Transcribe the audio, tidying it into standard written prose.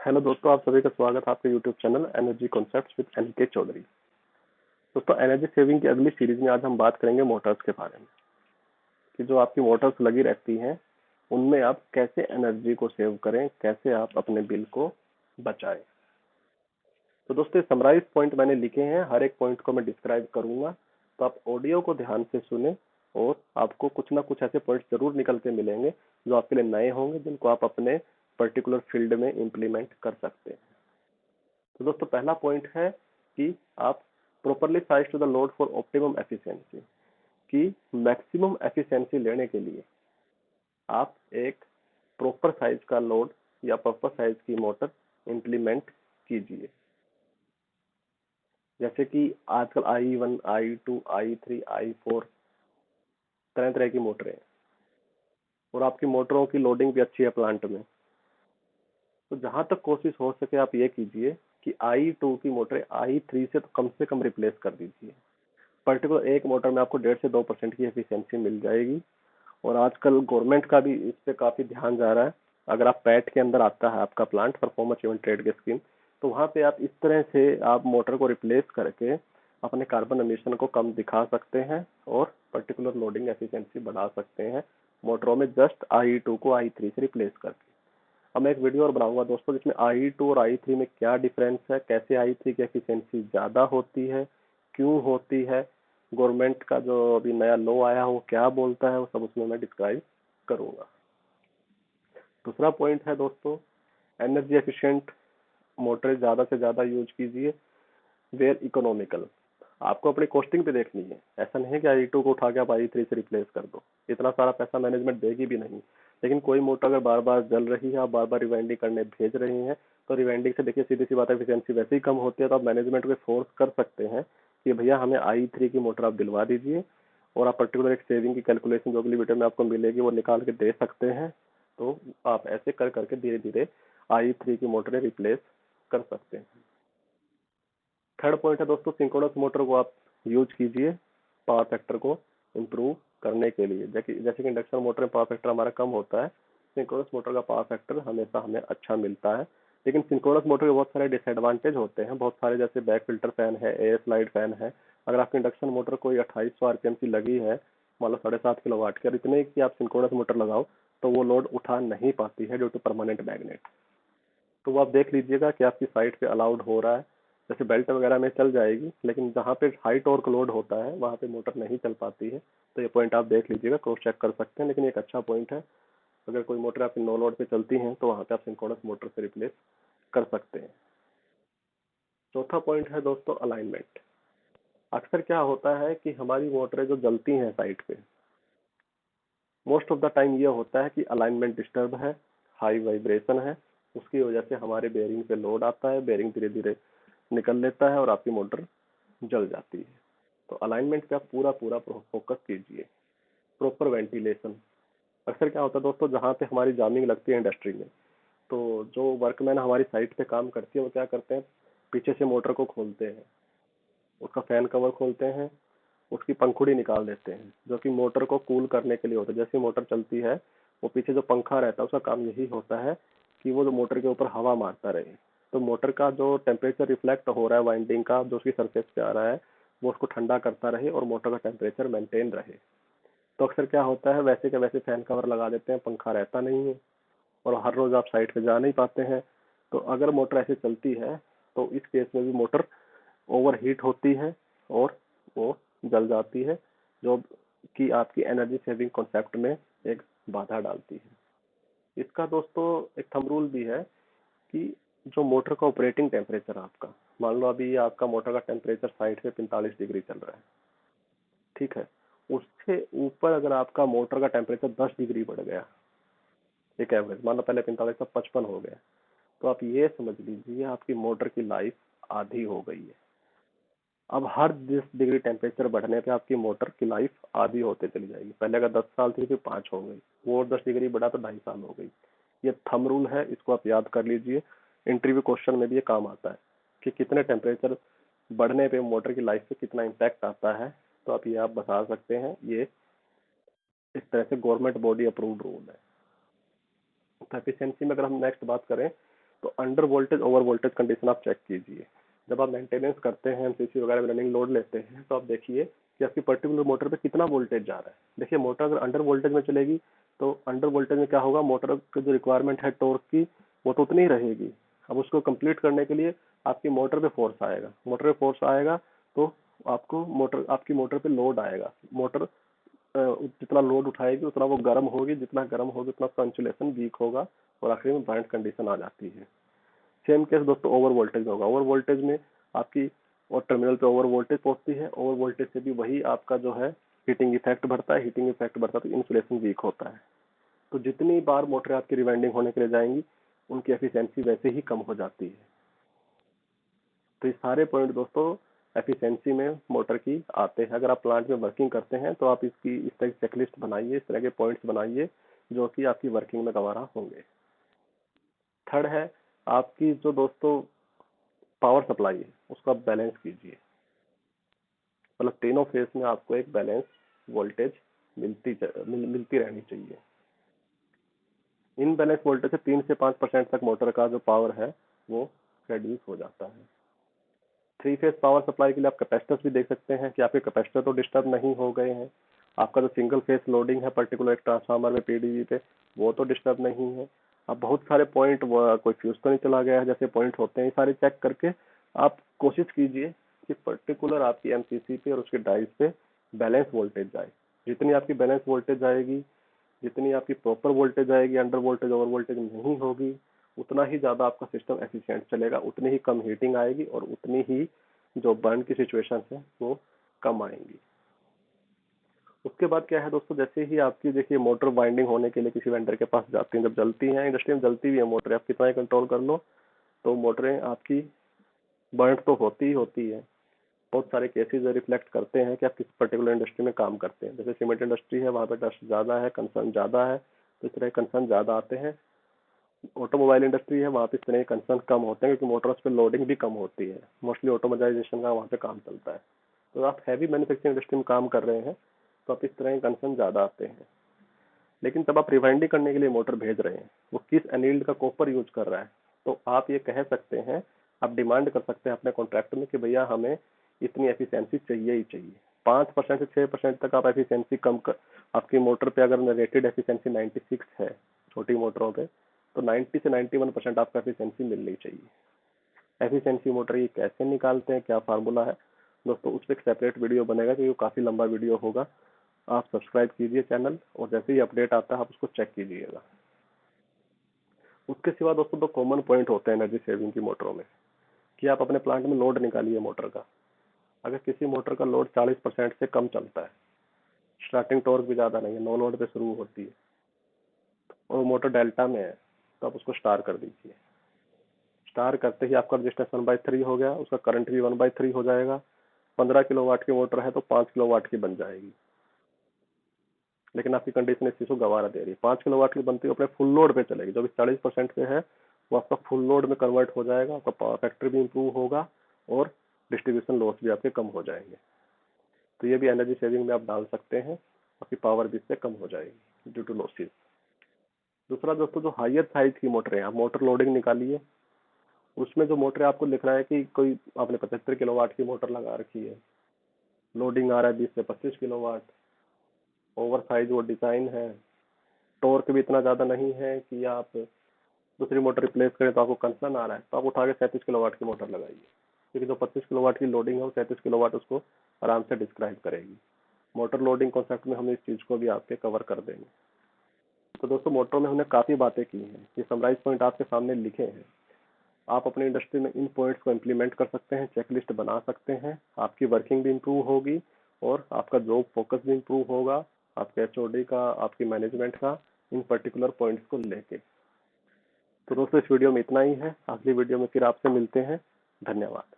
Hello दोस्तों, आप सभी का स्वागत है आपके YouTube channel energy concepts with N K Chaudhary. दोस्तों, एनर्जी सेविंग की अगली सीरीज में आज हम बात करेंगे मोटर्स के बारे में कि जो आपकी मोटर्स लगी रहती हैं उनमें आप कैसे एनर्जी को सेव करें, कैसे आप अपने बिल को बचाएं। तो दोस्तों, समराइज पॉइंट मैंने लिखे हैं, हर एक पॉइंट को मैं डिस्क्राइब करूंगा, तो आप ऑडियो को ध्यान से सुने और आपको कुछ ना कुछ ऐसे पॉइंट जरूर निकल के मिलेंगे जो आपके लिए नए होंगे, जिनको आप अपने पर्टिकुलर फील्ड में इम्प्लीमेंट कर सकते हैं। तो दोस्तों, पहला पॉइंट है कि आप properly size to the load for optimum efficiency, कि मैक्सिमम एफिशिएंसी लेने के लिए आप एक प्रॉपर साइज का लोड या प्रॉपर साइज की मोटर इंप्लीमेंट कीजिए। जैसे कि आजकल I1, I2, I3, I4 तरह तरह की मोटरें हैं और आपकी मोटरों की लोडिंग भी अच्छी है प्लांट में। तो जहां तक कोशिश हो सके आप ये कीजिए कि I2 की मोटरें I3 से कम रिप्लेस कर दीजिए। पर्टिकुलर एक मोटर में आपको 1.5 से 2% की एफिशिएंसी मिल जाएगी। और आजकल गवर्नमेंट का भी इस पे काफी ध्यान जा रहा है। अगर आप पैट के अंदर आता है आपका प्लांट, परफॉर्म अचीवमेंट ट्रेड की स्कीम, तो वहां पे आप इस तरह से आप मोटर को रिप्लेस करके अपने कार्बन एमिशन को कम दिखा सकते हैं और पर्टिकुलर लोडिंग एफिशिएंसी बढ़ा सकते हैं मोटरों में, जस्ट I2 को I3 से रिप्लेस करके। अब मैं एक वीडियो और बनाऊंगा दोस्तों, जिसमें I2 और I3 में क्या डिफरेंस है, कैसे I3 की एफिशिएंसी ज्यादा होती है, क्यों होती है, गवर्नमेंट का जो अभी नया लॉ आया है वो क्या बोलता है, वो सब उसमें मैं डिस्क्राइब करूंगा। दूसरा पॉइंट है दोस्तों, एनर्जी एफिशिएंट मोटर ज्यादा से ज्यादा यूज कीजिए वेयर इकोनॉमिकल। आपको अपनी कॉस्टिंग पे देखनी है, ऐसा नहीं है कि I2 को उठा के आप I3 से रिप्लेस कर दो, इतना सारा पैसा मैनेजमेंट देगी भी नहीं। लेकिन कोई मोटर अगर बार बार जल रही है, आप बार बार रिवाइंडिंग करने भेज रही हैं, तो रिवाइंडिंग से देखिए सीधी सी बात है, एफिशिएंसी वैसे ही कम होती है। तो आप मैनेजमेंट को फोर्स कर सकते हैं कि भैया हमें I3 की मोटर आप दिलवा दीजिए, और आप पर्टिकुलर एक सेविंग की कैलकुलेशन जो अगली वीडियो में आपको मिलेगी वो निकाल के दे सकते हैं। तो आप ऐसे कर करके धीरे धीरे I3 की मोटरें रिप्लेस कर सकते हैं। थर्ड पॉइंट है दोस्तों, सिंक्रोनस मोटर को आप यूज कीजिए पावर फैक्टर को इम्प्रूव करने के लिए। जैसे कि इंडक्शन मोटर में पावर फैक्टर हमारा कम होता है, सिंक्रोनस मोटर का पावर फैक्टर हमेशा हमें अच्छा मिलता है। लेकिन सिंक्रोनस मोटर के बहुत सारे डिसएडवांटेज होते हैं, बहुत सारे, जैसे बैक फिल्टर फैन है, एयर स्लाइड फैन है। अगर आपकी इंडक्शन मोटर कोई 2800 आरपीएम की लगी है, मान लो 7.5 किलोवाट की, और इतने की आप सिंक्रोनस मोटर लगाओ तो वो लोड उठा नहीं पाती है ड्यू टू परमानेंट मैग्नेट। तो वो आप देख लीजिएगा कि आपकी साइट पे अलाउड हो रहा है। जैसे बेल्ट वगैरह में चल जाएगी, लेकिन जहाँ पे हाई टॉर्क लोड होता है वहाँ पे मोटर नहीं चल पाती है। तो ये पॉइंट आप देख लीजिएगा, क्रॉस चेक कर सकते हैं। लेकिन एक अच्छा पॉइंट है, अगर कोई मोटर आपकी नो लोड पे चलती है तो वहाँ पे आप सिंक्रोनस मोटर से रिप्लेस कर सकते हैं। चौथा पॉइंट है दोस्तों, अलाइनमेंट। अक्सर क्या होता है कि हमारी मोटरें जो जलती हैं साइट पे, मोस्ट ऑफ द टाइम ये होता है कि अलाइनमेंट डिस्टर्ब है, हाई वाइब्रेशन है, उसकी वजह से हमारे बेयरिंग पे लोड आता है, बेयरिंग धीरे धीरे निकल लेता है और आपकी मोटर जल जाती है। तो अलाइनमेंट पे आप पूरा पूरा फोकस कीजिए। Proper ventilation. अक्सर क्या होता है दोस्तों, जहाँ पे हमारी जामिंग लगती है इंडस्ट्री में, तो जो वर्कमैन हमारी साइट पे काम करती है वो क्या करते हैं, पीछे से मोटर को खोलते हैं, उसका फैन कवर खोलते हैं, उसकी पंखुड़ी निकाल देते हैं, जो कि मोटर को कूल करने के लिए होता है। जैसे मोटर चलती है, वो पीछे जो पंखा रहता है उसका काम यही होता है कि वो जो मोटर के ऊपर हवा मारता रहे, तो मोटर का जो टेम्परेचर रिफ्लेक्ट हो रहा है वाइंडिंग का, जो उसकी सरफेस पे आ रहा है, वो उसको ठंडा करता रहे और मोटर का टेम्परेचर मेंटेन रहे। तो अक्सर क्या होता है, वैसे के वैसे फैन कवर लगा देते हैं, पंखा रहता नहीं है और हर रोज आप साइट पे जा नहीं पाते हैं। तो अगर मोटर ऐसे चलती है तो इस केस में भी मोटर ओवर हीट होती है और वो जल जाती है, जो कि आपकी एनर्जी सेविंग कॉन्सेप्ट में एक बाधा डालती है। इसका दोस्तों एक थंब रूल भी है कि जो मोटर का ऑपरेटिंग टेम्परेचर आपका, मान लो अभी आपका मोटर का टेम्परेचर साइड पे 45 डिग्री चल रहा है, ठीक है, उससे ऊपर अगर आपका मोटर का टेम्परेचर 10 डिग्री बढ़ गया, एक एवरेज मान लो पहले 45 था 55 हो गया, तो आप ये समझ लीजिए आपकी मोटर की लाइफ आधी हो गई है। अब हर 10 डिग्री टेम्परेचर बढ़ने पे आपकी मोटर की लाइफ आधी होते चली जाएगी। पहले अगर 10 साल थी फिर 5 हो गई, वो और 10 डिग्री बढ़ा तो 2.5 साल हो गई। ये थंब रूल है, इसको आप याद कर लीजिए। इंटरव्यू क्वेश्चन में भी ये काम आता है कि कितने टेम्परेचर बढ़ने पे मोटर की लाइफ पे कितना इम्पैक्ट आता है। तो आप ये आप बता सकते हैं, ये इस तरह से गवर्नमेंट बॉडी अप्रूव्ड रूल है। तो एफिशिएंसी में अगर हम नेक्स्ट बात करें, तो under voltage over voltage condition आप चेक कीजिए। जब आप मेंटेनेंस करते हैं, एमसीसी वगैरह में रनिंग लोड लेते हैं, तो आप देखिए कि आपकी पर्टिकुलर मोटर पे कितना वोल्टेज जा रहा है। देखिए मोटर अगर अंडर वोल्टेज में चलेगी तो अंडर वोल्टेज में क्या होगा, मोटर की जो रिक्वायरमेंट है टॉर्क की वो तो उतनी ही रहेगी। अब उसको कंप्लीट करने के लिए आपकी मोटर पे फोर्स आएगा, मोटर पे फोर्स आएगा तो आपकी मोटर पे लोड आएगा। मोटर जितना लोड उठाएगी उतना वो गर्म होगी, जितना गर्म होगी उतना उसका इंसुलेशन वीक होगा और आखिर में बर्न कंडीशन आ जाती है। सेम केस दोस्तों ओवर वोल्टेज में होगा। ओवर वोल्टेज में आपकी और टर्मिनल पे ओवर वोल्टेज पहुंचती है, ओवर वोल्टेज से भी वही आपका जो है हीटिंग इफेक्ट बढ़ता है, हीटिंग इफेक्ट बढ़ता है तो इंसुलेशन वीक होता है। तो जितनी बार मोटर आपकी रिवाइंडिंग होने के लिए जाएंगी उनकी एफिशिएंसी वैसे ही कम हो जाती है। तो ये सारे पॉइंट दोस्तों एफिशिएंसी में मोटर की आते हैं। अगर आप प्लांट में वर्किंग करते हैं तो आप इसकी इस तरह की चेकलिस्ट बनाइए, इस तरह के पॉइंट्स बनाइए जो कि आपकी वर्किंग में गवारा होंगे। थर्ड है आपकी जो दोस्तों पावर सप्लाई है उसको आप बैलेंस कीजिए। मतलब तीनों फेज में आपको एक बैलेंस वोल्टेज मिलती रहनी चाहिए। इन बैलेंस वोल्टेज से 3 से 5% तक मोटर का जो पावर है वो रिड्यूस हो जाता है। 3 फेज पावर सप्लाई के लिए आप कैपेसिटर्स भी देख सकते हैं कि आपके कैपेसिटर तो डिस्टर्ब नहीं हो गए हैं। आपका जो सिंगल फेज लोडिंग है पर्टिकुलर एक ट्रांसफार्मर में पीडीवी पे वो तो डिस्टर्ब नहीं है। अब बहुत सारे पॉइंट, कोई फ्यूज तो नहीं चला गया है, जैसे पॉइंट होते हैं ये सारे चेक करके आप कोशिश कीजिए कि पर्टिकुलर आपकी एमसीसी पे और उसके डाइस पे बैलेंस वोल्टेज जाए। जितनी आपकी बैलेंस वोल्टेज आएगी, जितनी आपकी प्रॉपर वोल्टेज आएगी, अंडर वोल्टेज ओवर वोल्टेज नहीं होगी, उतना ही ज्यादा आपका सिस्टम एफिशिएंट चलेगा, उतनी ही कम हीटिंग आएगी और उतनी ही जो बर्न की सिचुएशन है वो कम आएंगी। उसके बाद क्या है दोस्तों, जैसे ही आपकी देखिए मोटर वाइंडिंग होने के लिए किसी वेंडर के पास जाती है, जब जलती है, इंडस्ट्री में जलती भी है मोटर, आप कितना ही कंट्रोल कर लो तो मोटरें आपकी बर्न तो होती ही होती है। बहुत सारे केसेस रिफ्लेक्ट करते हैं कि आप किस पर्टिकुलर इंडस्ट्री में काम करते हैं। जैसे सीमेंट इंडस्ट्री है, वहाँ पे डस्ट ज़्यादा है, कंसर्न ज़्यादा है, तो इस तरह कंसर्न ज़्यादा आते हैं। ऑटोमोबाइल इंडस्ट्री है, वहाँ पे इस तरह के कंसर्न कम होते हैं क्योंकि मोटर्स पे लोडिंग भी कम होती है। मोस्टली ऑटोमोबाइजेशन का वहाँ पे काम चलता है। तो आप हैवी मैन्युफैक्चरिंग इंडस्ट्री में काम कर रहे हैं तो आप इस तरह के कंसर्न ज़्यादा आते हैं। लेकिन तब आप रिवाइंडिंग करने के लिए मोटर भेज रहे हैं, वो किस एनील्ड का कॉपर यूज कर रहा है, तो आप ये कह सकते हैं, आप डिमांड कर सकते हैं अपने कॉन्ट्रैक्ट में कि भैया हमें इतनी एफिशिएंसी चाहिए ही चाहिए। 5% से 6% तक आप एफिशिएंसी कम कर, आपकी मोटर पे अगर रेटेड एफिशिएंसी 96 है छोटी मोटरों पे, तो 90 से 91% आपको एफिशिएंसी मिलनी चाहिए। एफिशिएंसी मोटर ये कैसे निकालते हैं, क्या फार्मूला है दोस्तों, उस पर एक सेपरेट वीडियो बनेगा क्योंकि काफी लंबा वीडियो होगा। आप सब्सक्राइब कीजिए चैनल और जैसे ही अपडेट आता है आप उसको चेक कीजिएगा। उसके सिवा दोस्तों दो कॉमन पॉइंट होते हैं एनर्जी सेविंग की मोटरों में, कि आप अपने प्लांट में लोड निकालिए मोटर का। अगर किसी मोटर का लोड 40% से कम चलता है, स्टार्टिंग टॉर्क भी ज़्यादा नहीं है, नो लोड पे शुरू होती है और मोटर डेल्टा में है, तो आप उसको स्टार कर दीजिए। स्टार करते ही आपका रजिस्टेंस 1/3 हो गया, उसका करंट भी 1/3 हो जाएगा। 15 किलोवाट की मोटर है तो 5 किलोवाट की बन जाएगी। लेकिन आपकी कंडीशन इस चीज को गवारा दे रही है। 5 किलोवाट की बनती है अपने फुल लोड पे चलेगी, जो भी 40% पे है वो आपका फुल लोड में कन्वर्ट हो जाएगा, आपका पावर फैक्टर भी इंप्रूव होगा और डिस्ट्रीब्यूशन लॉस भी आपके कम हो जाएंगे। तो ये भी एनर्जी सेविंग में आप डाल सकते हैं, आपकी पावर भी इससे कम हो जाएगी ड्यू टू लॉसेस। दूसरा दोस्तों, जो हाइयर साइज की मोटर है, आप मोटर लोडिंग निकालिए, उसमें जो मोटर आपको लिख रहा है कि कोई आपने 75 किलोवाट की मोटर लगा रखी है, लोडिंग आ रहा है 20 से 25 किलोवाट, ओवर साइज वो डिजाइन है, टॉर्क भी इतना ज्यादा नहीं है कि आप दूसरी मोटर रिप्लेस करें तो आपको कंसर्न आ रहा है, तो आप उठा के 37 किलोवाट की मोटर लगाइए, क्योंकि जो 25 किलोवाट की लोडिंग है वो 37 किलोवाट उसको आराम से डिस्क्राइब करेगी। मोटर लोडिंग कॉन्सेप्ट में हम इस चीज को भी आपके कवर कर देंगे। तो दोस्तों मोटरों में हमने काफी बातें की हैं, ये समराइज पॉइंट आपके सामने लिखे हैं। आप अपनी इंडस्ट्री में इन पॉइंट्स को इम्प्लीमेंट कर सकते हैं, चेकलिस्ट बना सकते हैं, आपकी वर्किंग भी इंप्रूव होगी और आपका जॉब फोकस भी इंप्रूव होगा, आपके एचओडी का, आपकी मैनेजमेंट का, इन पर्टिकुलर पॉइंट्स को लेके। तो दोस्तों इस वीडियो में इतना ही है, अगली वीडियो में फिर आपसे मिलते हैं। धन्यवाद।